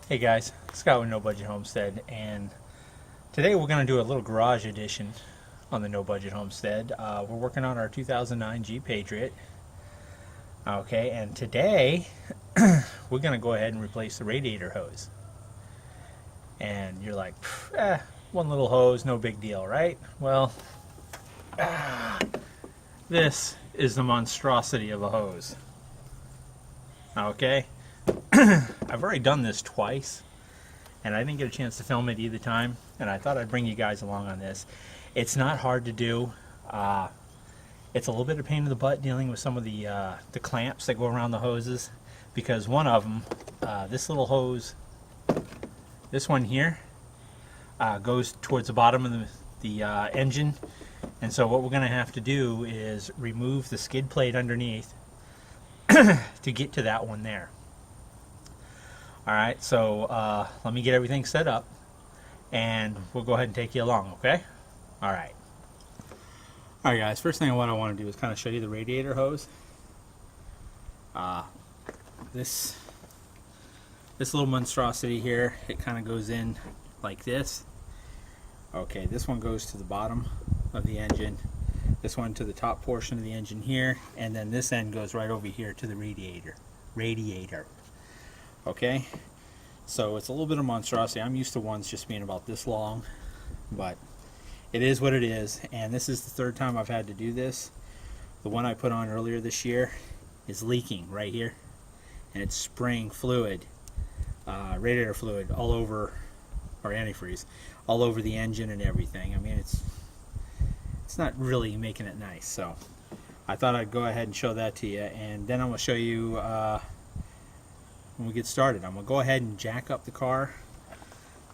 Hey guys, Scott with No Budget Homestead, and today we're going to do a little garage edition on the No Budget Homestead. We're working on our 2009 Jeep Patriot. Okay, and today we're going to go ahead and replace the radiator hose. And you're like, one little hose, no big deal, right? Well, this is the monstrosity of a hose. Okay? I've already done this twice, and I didn't get a chance to film it either time, and I thought I'd bring you guys along on this. It's not hard to do. It's a little bit of pain in the butt dealing with some of the clamps that go around the hoses, because one of them, this little hose, this one here, goes towards the bottom of the engine, and so what we're going to have to do is remove the skid plate underneath to get to that one there. Alright, so let me get everything set up and we'll go ahead and take you along, okay? Alright. Alright guys, first thing what I want to do is kind of show you the radiator hose. This little monstrosity here, it kind of goes in like this. Okay, this one goes to the bottom of the engine, this one to the top portion of the engine here, and then this end goes right over here to the radiator. Okay, so it's a little bit of monstrosity. I'm used to ones just being about this long, but it is what it is, and this is the third time I've had to do this. The one I put on earlier this year is leaking right here, and it's spraying fluid, radiator fluid all over, or antifreeze, all over the engine and everything. I mean, it's not really making it nice, so I thought I'd go ahead and show that to you, and then I'm going to show you when we get started. I'm going to go ahead and jack up the car.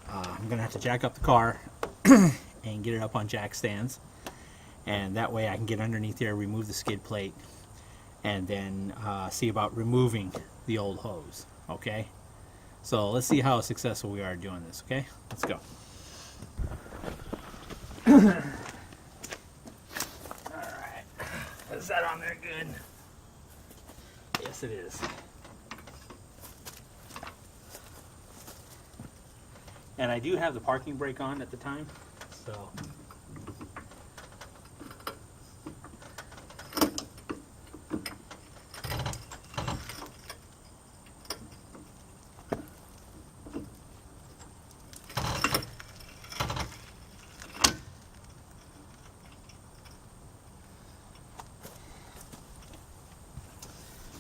I'm going to have to jack up the car and get it up on jack stands, and that way I can get underneath there, remove the skid plate, and then see about removing the old hose. Okay, so let's see how successful we are doing this. Okay, let's go. Alright, is that on there good? Yes, it is. And I do have the parking brake on at the time, so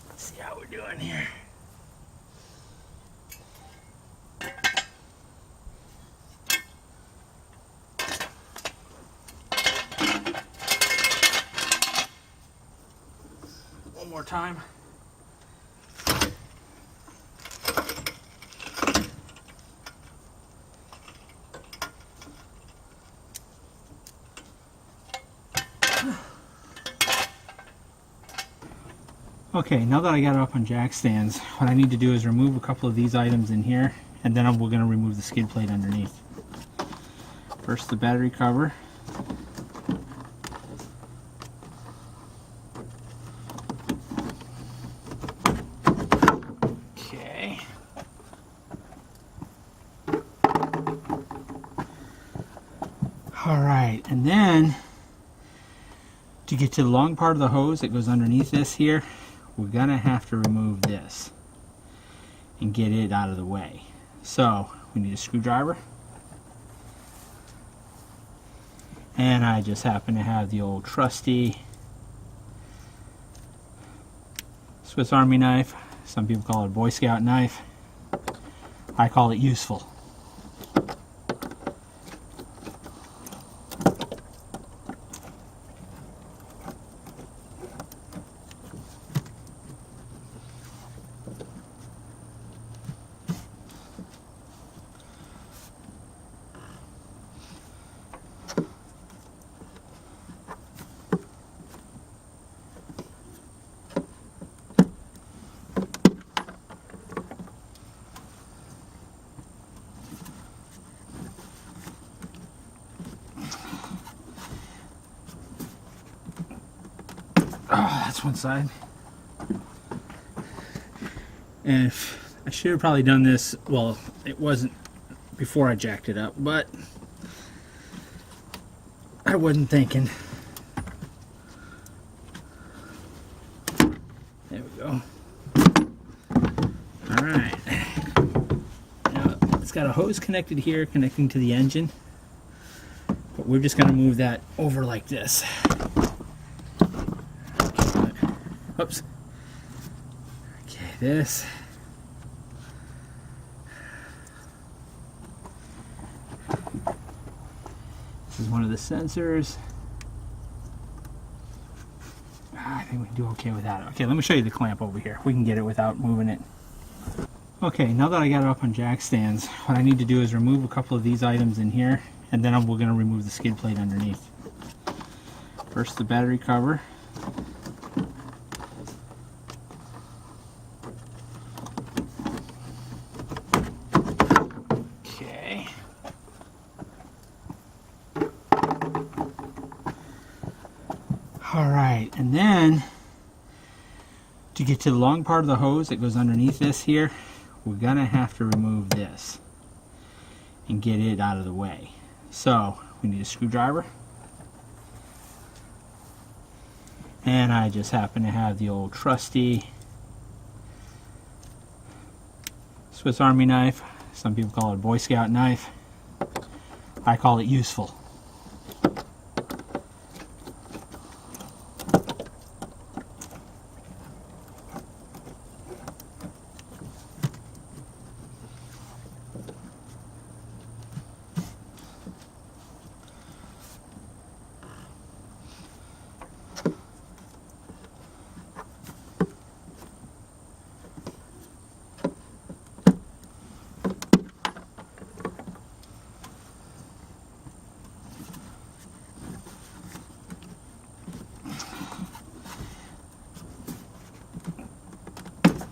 let's see how we're doing here. More time. Okay, now that I got it up on jack stands, what I need to do is remove a couple of these items in here, and then we're going to remove the skid plate underneath. First, the battery cover. Alright, and then to get to the long part of the hose that goes underneath this here, we're going to have to remove this and get it out of the way. So we need a screwdriver, and I just happen to have the old trusty Swiss Army knife. Some people call it a Boy Scout knife. I call it useful. Oh, that's one side. And if I should have probably done this, well, it wasn't before I jacked it up, but I wasn't thinking. There we go. Alright. Now, it's got a hose connected here, connecting to the engine. But we're just going to move that over like this. Oops. Okay, this. This is one of the sensors. I think we can do okay with that. Okay, let me show you the clamp over here. We can get it without moving it. Okay, now that I got it up on jack stands, what I need to do is remove a couple of these items in here, and then we're going to remove the skid plate underneath. First, the battery cover. Okay. All right, and then to get to the long part of the hose that goes underneath this here, we're going to have to remove this and get it out of the way. So we need a screwdriver, and I just happen to have the old trusty Swiss Army knife. Some people call it a Boy Scout knife. I call it useful.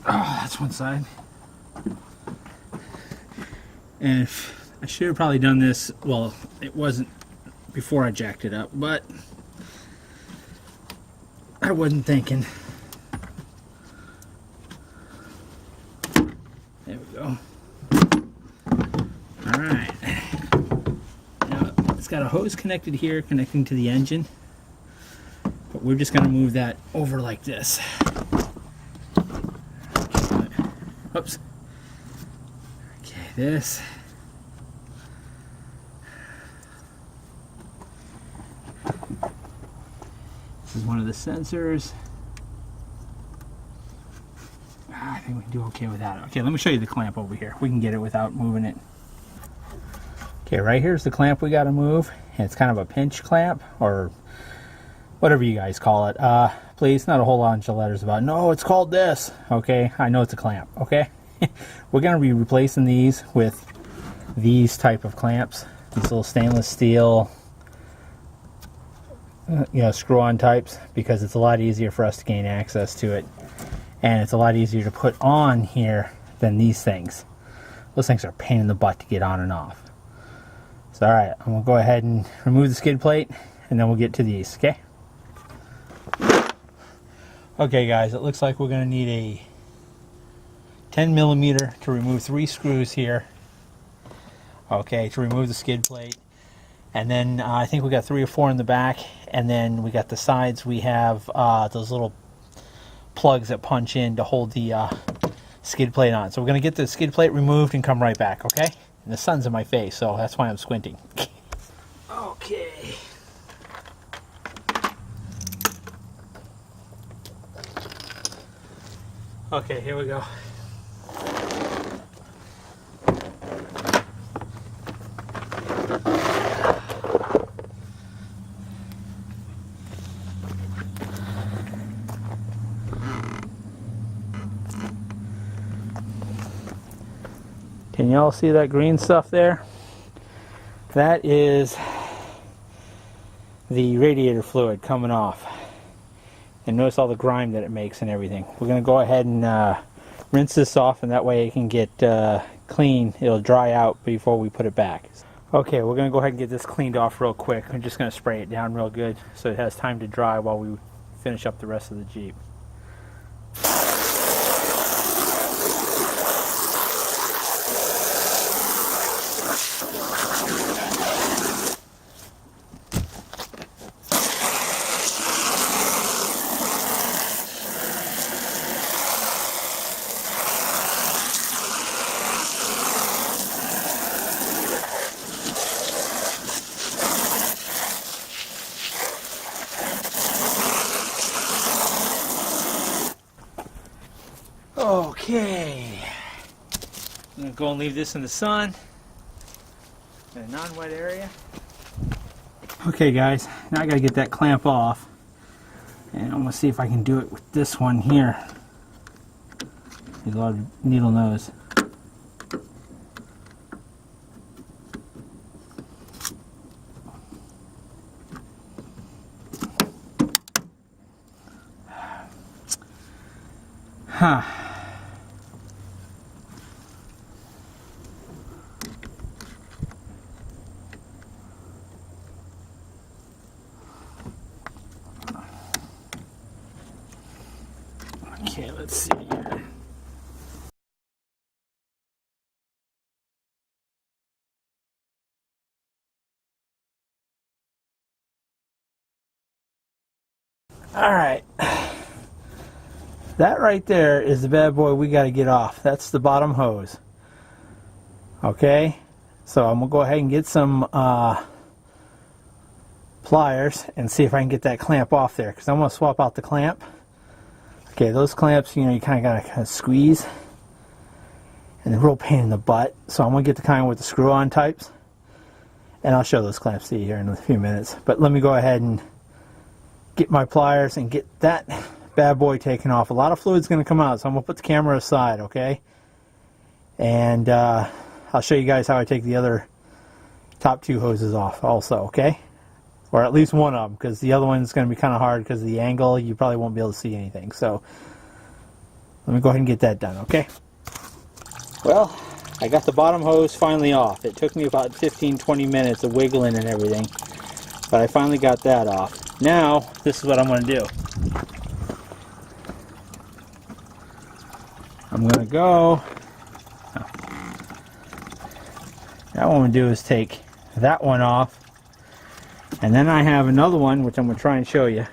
Oh, that's one side. And I should have probably done this, well, it wasn't before I jacked it up, but I wasn't thinking. There we go. Alright. Now, it's got a hose connected here, connecting to the engine. But we're just going to move that over like this. Oops. Okay, this. This is one of the sensors. I think we can do okay with that. Okay, let me show you the clamp over here. We can get it without moving it. Okay, right here's the clamp we got to move. It's kind of a pinch clamp, or whatever you guys call it. Please, not a whole bunch of letters about, no, it's called this. Okay, I know it's a clamp, okay? We're going to be replacing these with these type of clamps. These little stainless steel, screw-on types, because it's a lot easier for us to gain access to it. And it's a lot easier to put on here than these things. Those things are a pain in the butt to get on and off. So, alright, I'm going to go ahead and remove the skid plate, and then we'll get to these, okay? Okay guys, it looks like we're going to need a 10mm to remove 3 screws here. Okay, to remove the skid plate. And then I think we got 3 or 4 in the back. And then we got the sides, we have those little plugs that punch in to hold the skid plate on. So we're going to get the skid plate removed and come right back, okay? And the sun's in my face, so that's why I'm squinting. Okay. Okay, here we go. Can you all see that green stuff there? That is the radiator fluid coming off. And notice all the grime that it makes and everything. We're going to go ahead and rinse this off, and that way it can get clean. It'll dry out before we put it back. Okay, we're going to go ahead and get this cleaned off real quick. I'm just going to spray it down real good so it has time to dry while we finish up the rest of the Jeep. I'm going to go and leave this in the sun in a non-wet area. Okay guys, now I got to get that clamp off, and I'm going to see if I can do it with this one here. There's a lot of needle nose. Huh. Okay, let's see here. All right. That right there is the bad boy we got to get off. That's the bottom hose. Okay? So I'm going to go ahead and get some pliers and see if I can get that clamp off there, because I'm going to swap out the clamp. Okay, those clamps, you know, you kind of got to squeeze, and they're a real pain in the butt. So I'm going to get the kind with the screw-on types, and I'll show those clamps to you here in a few minutes. But let me go ahead and get my pliers and get that bad boy taken off. A lot of fluid's going to come out, so I'm going to put the camera aside, okay? And I'll show you guys how I take the other top two hoses off also, okay? Or at least one of them, because the other one's going to be kind of hard because of the angle. You probably won't be able to see anything. So let me go ahead and get that done, okay? Well, I got the bottom hose finally off. It took me about 15-20 minutes of wiggling and everything, but I finally got that off. Now, this is what I'm going to do. I'm going to go, now what I'm going to do is take that one off, and then I have another one which I'm going to try and show you.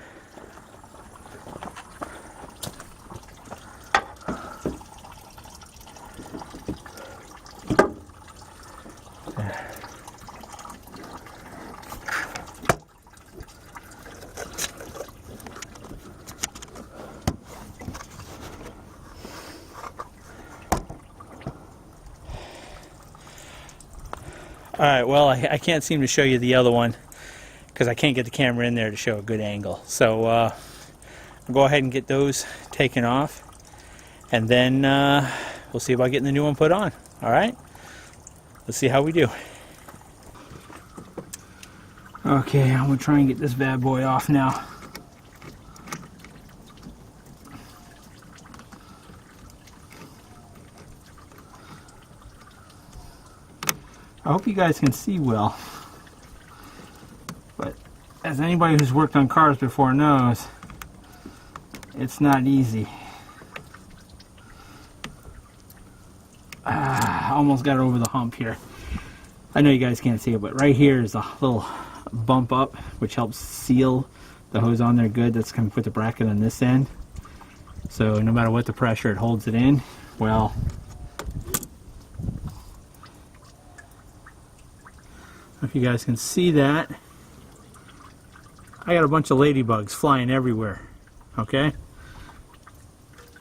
Alright, well, I can't seem to show you the other one because I can't get the camera in there to show a good angle. So I'll go ahead and get those taken off, and then we'll see about getting the new one put on. Alright? Let's see how we do. Okay, I'm going to try and get this bad boy off now. I hope you guys can see well, but as anybody who's worked on cars before knows, it's not easy. Almost got over the hump here. I know you guys can't see it, but right here is a little bump up which helps seal the hose on there good. That's going to put the bracket on this end, so no matter what the pressure, it holds it in. Well, if you guys can see that, I got a bunch of ladybugs flying everywhere. Okay?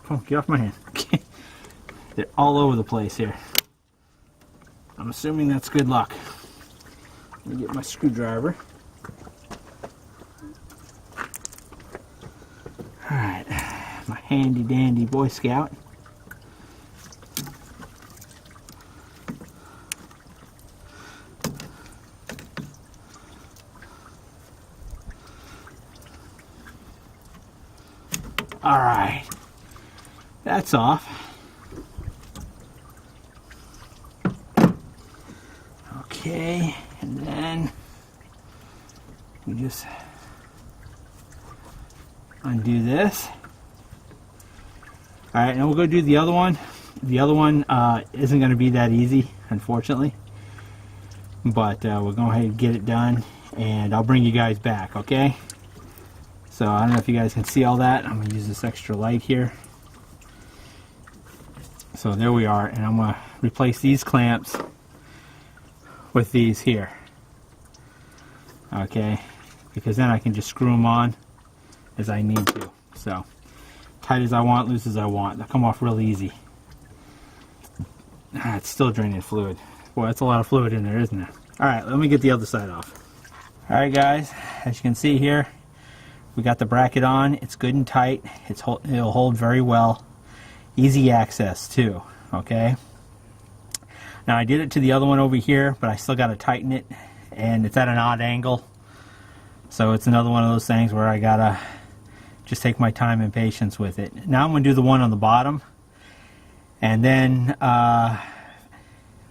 Come on, get off my hand. Okay. They're all over the place here. I'm assuming that's good luck. Let me get my screwdriver. Alright, my handy dandy Boy Scout. Alright, that's off. Okay, and then we just undo this. Alright, now we'll go do the other one. The other one isn't going to be that easy, unfortunately. But we'll go ahead and get it done, and I'll bring you guys back, okay? So I don't know if you guys can see all that. I'm going to use this extra light here. So there we are, and I'm going to replace these clamps with these here. Okay, because then I can just screw them on as I need to. So tight as I want, loose as I want. They'll come off real easy. It's still draining fluid. Boy, that's a lot of fluid in there, isn't there? Alright, let me get the other side off. Alright guys, as you can see here, we got the bracket on. It's good and tight. It'll hold very well. Easy access too, okay? Now I did it to the other one over here, but I still got to tighten it, and it's at an odd angle. So it's another one of those things where I gotta just take my time and patience with it. Now I'm going to do the one on the bottom, and then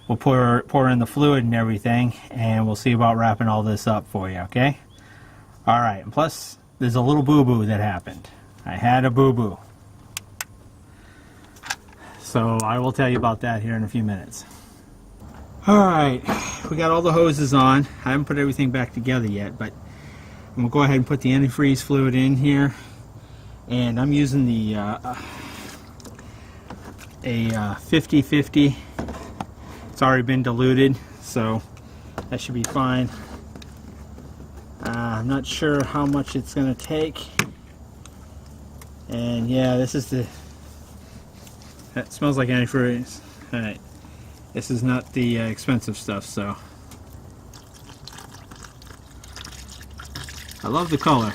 we'll pour in the fluid and everything, and we'll see about wrapping all this up for you, okay? Alright, and plus there's a little boo-boo that happened. I had a boo-boo. So I will tell you about that here in a few minutes. Alright, we got all the hoses on. I haven't put everything back together yet, but I'm going to go ahead and put the antifreeze fluid in here. And I'm using the a 50-50. It's already been diluted, so that should be fine. I'm not sure how much it's going to take. And yeah, this is the... That smells like antifreeze. Alright. This is not the expensive stuff, so. I love the color.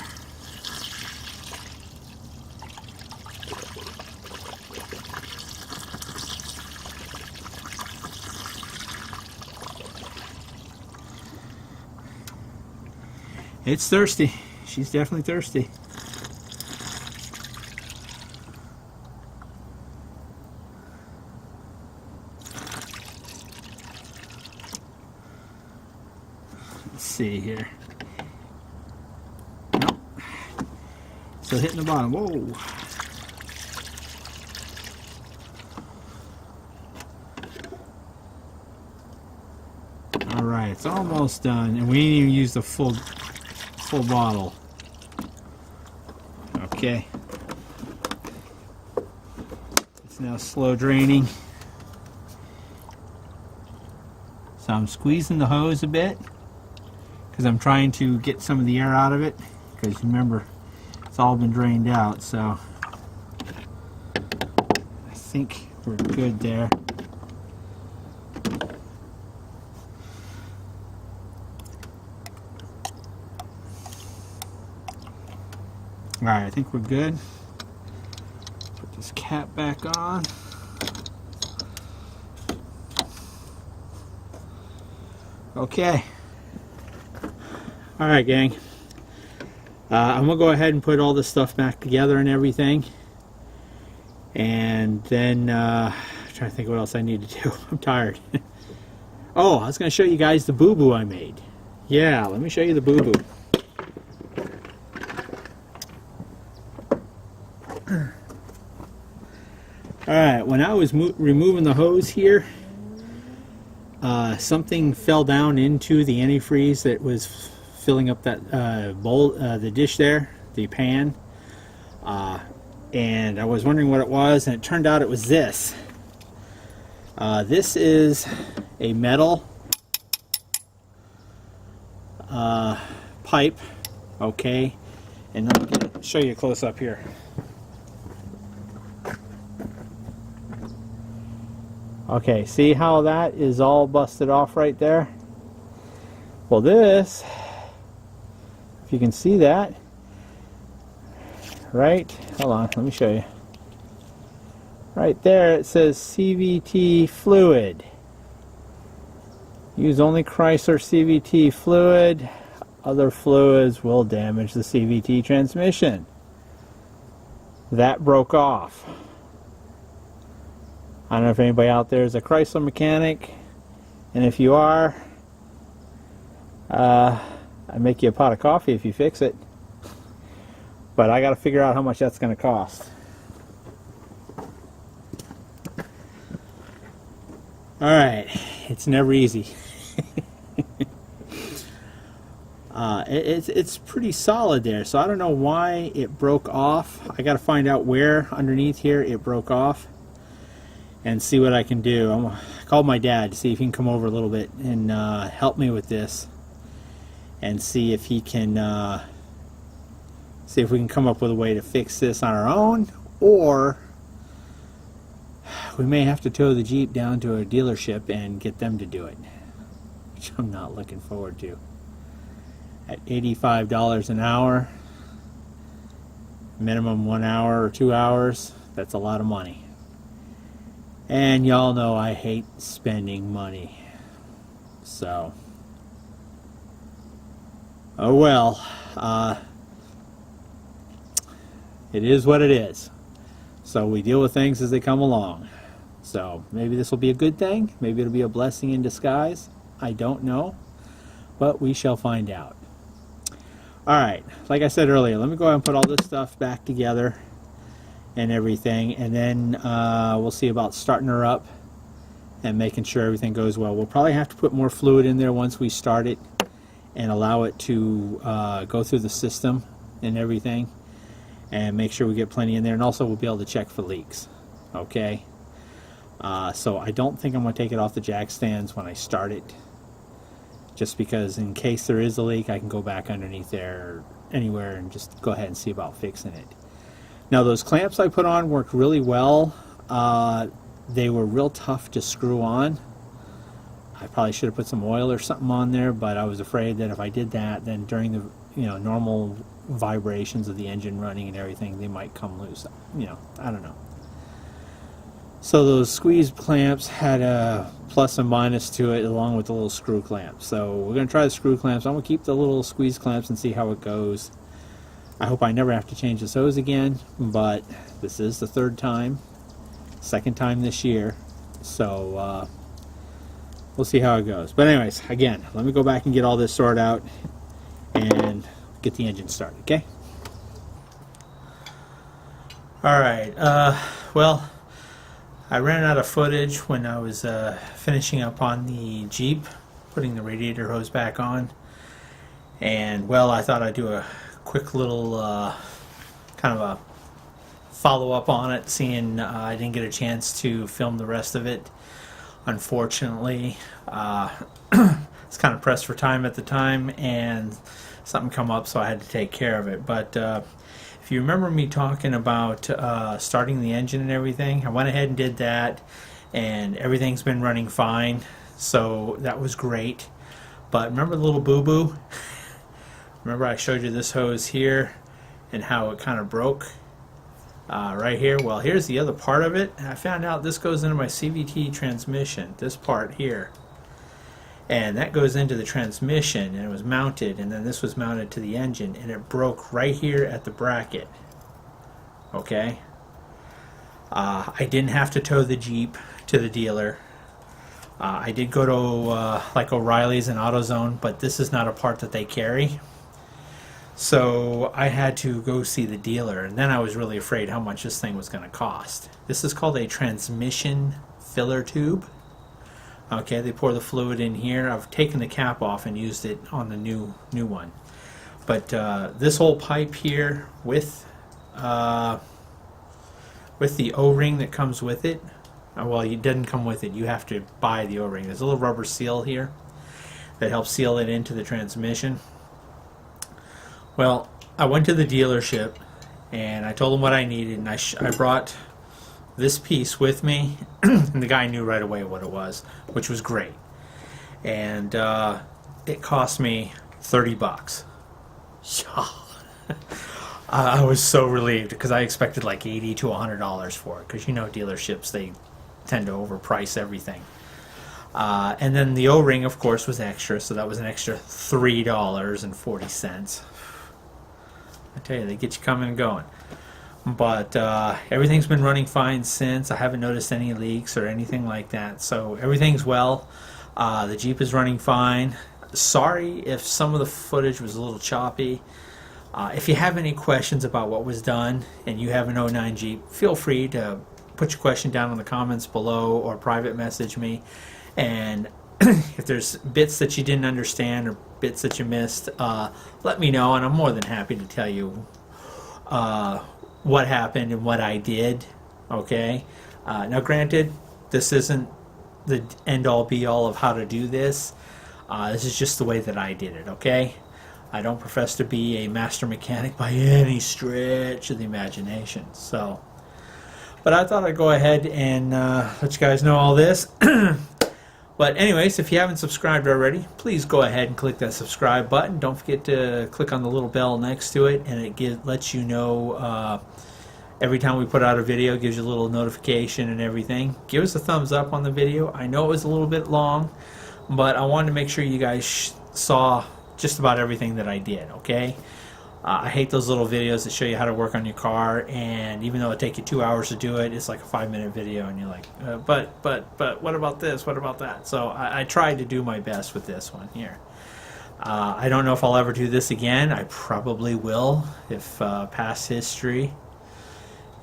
It's thirsty. She's definitely thirsty. Let's see here. Nope. Still hitting the bottom. Whoa. Alright, it's almost done, and we didn't even use the full bottle. Okay. It's now slow draining. So I'm squeezing the hose a bit because I'm trying to get some of the air out of it, because remember, it's all been drained out, so I think we're good there. Alright, I think we're good. Put this cap back on. Okay. Alright, gang. I'm going to go ahead and put all this stuff back together and everything. And then, I'm trying to think what else I need to do. I'm tired. Oh, I was going to show you guys the boo-boo I made. Yeah, let me show you the boo-boo. Alright, when I was removing the hose here, something fell down into the antifreeze that was filling up that bowl, the dish there, the pan. And I was wondering what it was, and it turned out it was this. This is a metal pipe, okay? And let me show you a close up here. Okay, see how that is all busted off right there? Well, this, if you can see that, right? Hold on, let me show you. Right there it says CVT fluid. Use only Chrysler CVT fluid. Other fluids will damage the CVT transmission. That broke off. I don't know if anybody out there is a Chrysler mechanic, and if you are, I'd make you a pot of coffee if you fix it. But I got to figure out how much that's going to cost. Alright, it's never easy. It's pretty solid there, so I don't know why it broke off. I got to find out where underneath here it broke off and see what I can do. I'm gonna call my dad to see if he can come over a little bit and help me with this, and see if he can see if we can come up with a way to fix this on our own, or we may have to tow the Jeep down to a dealership and get them to do it, which I'm not looking forward to. At $85 an hour, minimum 1 hour or 2 hours, that's a lot of money. And y'all know I hate spending money. So, oh well, it is what it is. So we deal with things as they come along. So maybe this will be a good thing. Maybe it'll be a blessing in disguise. I don't know. But we shall find out. Alright, like I said earlier, let me go ahead and put all this stuff back together and everything. And then we'll see about starting her up and making sure everything goes well. We'll probably have to put more fluid in there once we start it and allow it to go through the system and everything. And make sure we get plenty in there, and also we'll be able to check for leaks. Okay, so I don't think I'm going to take it off the jack stands when I start it, just because in case there is a leak I can go back underneath there or anywhere and just go ahead and see about fixing it. Now those clamps I put on worked really well. They were real tough to screw on. I probably should have put some oil or something on there, but I was afraid that if I did that, then during the normal vibrations of the engine running and everything, they might come loose. I don't know. So those squeeze clamps had a plus and minus to it, along with the little screw clamps. So we're going to try the screw clamps. I'm going to keep the little squeeze clamps and see how it goes. I hope I never have to change this hose again, but this is the third time, second time this year. So we'll see how it goes. But anyways, again, let me go back and get all this sorted out and get the engine started, okay? Alright, well, I ran out of footage when I was finishing up on the Jeep, putting the radiator hose back on. And, well, I thought I'd do a quick little kind of a follow-up on it, seeing I didn't get a chance to film the rest of it. Unfortunately, it's kind of pressed for time at the time, and something come up, so I had to take care of it. But if you remember me talking about starting the engine and everything, I went ahead and did that, and everything's been running fine, so that was great. But remember the little boo-boo? Remember I showed you this hose here and how it kind of broke right here? Well, here's the other part of it. I found out this goes into my CVT transmission, this part here. And that goes into the transmission, and it was mounted, and then this was mounted to the engine, and it broke right here at the bracket. Okay? I didn't have to tow the Jeep to the dealer. I did go to like O'Reilly's and AutoZone, but this is not a part that they carry. So I had to go see the dealer, and then I was really afraid how much this thing was going to cost. This is called a transmission filler tube. Okay, they pour the fluid in here. I've taken the cap off and used it on the new one. But this whole pipe here with the O-ring that comes with it, well, it doesn't come with it. You have to buy the O-ring. There's a little rubber seal here that helps seal it into the transmission. Well, I went to the dealership and I told them what I needed, and I brought this piece with me, and the guy knew right away what it was, which was great. And it cost me $30. I was so relieved, because I expected like $80 to $100 for it, because dealerships, they tend to overprice everything. And then the O-ring, of course, was extra, so that was an extra $3.40. I tell you, they get you coming and going. But everything's been running fine since. I haven't noticed any leaks or anything like that, so everything's well. The Jeep is running fine. Sorry if some of the footage was a little choppy. If you have any questions about what was done and you have an '09 Jeep, feel free to put your question down in the comments below or private message me. And if there's bits that you didn't understand or bits that you missed, let me know, and I'm more than happy to tell you what happened and what I did. Okay, now granted, this isn't the end-all be-all of how to do this. This is just the way that I did it. Okay, I don't profess to be a master mechanic by any stretch of the imagination. So, But I thought I'd go ahead and let you guys know all this. But anyways, if you haven't subscribed already, please go ahead and click that subscribe button. Don't forget to click on the little bell next to it, and it lets you know every time we put out a video. Gives you a little notification and everything. Give us a thumbs up on the video. I know it was a little bit long, but I wanted to make sure you guys saw just about everything that I did, okay? I hate those little videos that show you how to work on your car, and even though it takes you 2 hours to do it, it's like a 5-minute video, and you're like, but what about this? What about that? So I tried to do my best with this one here. I don't know if I'll ever do this again. I probably will, if past history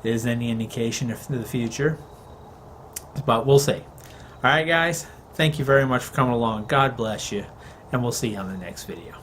is any indication of the future. But we'll see. Alright guys, thank you very much for coming along. God bless you, and we'll see you on the next video.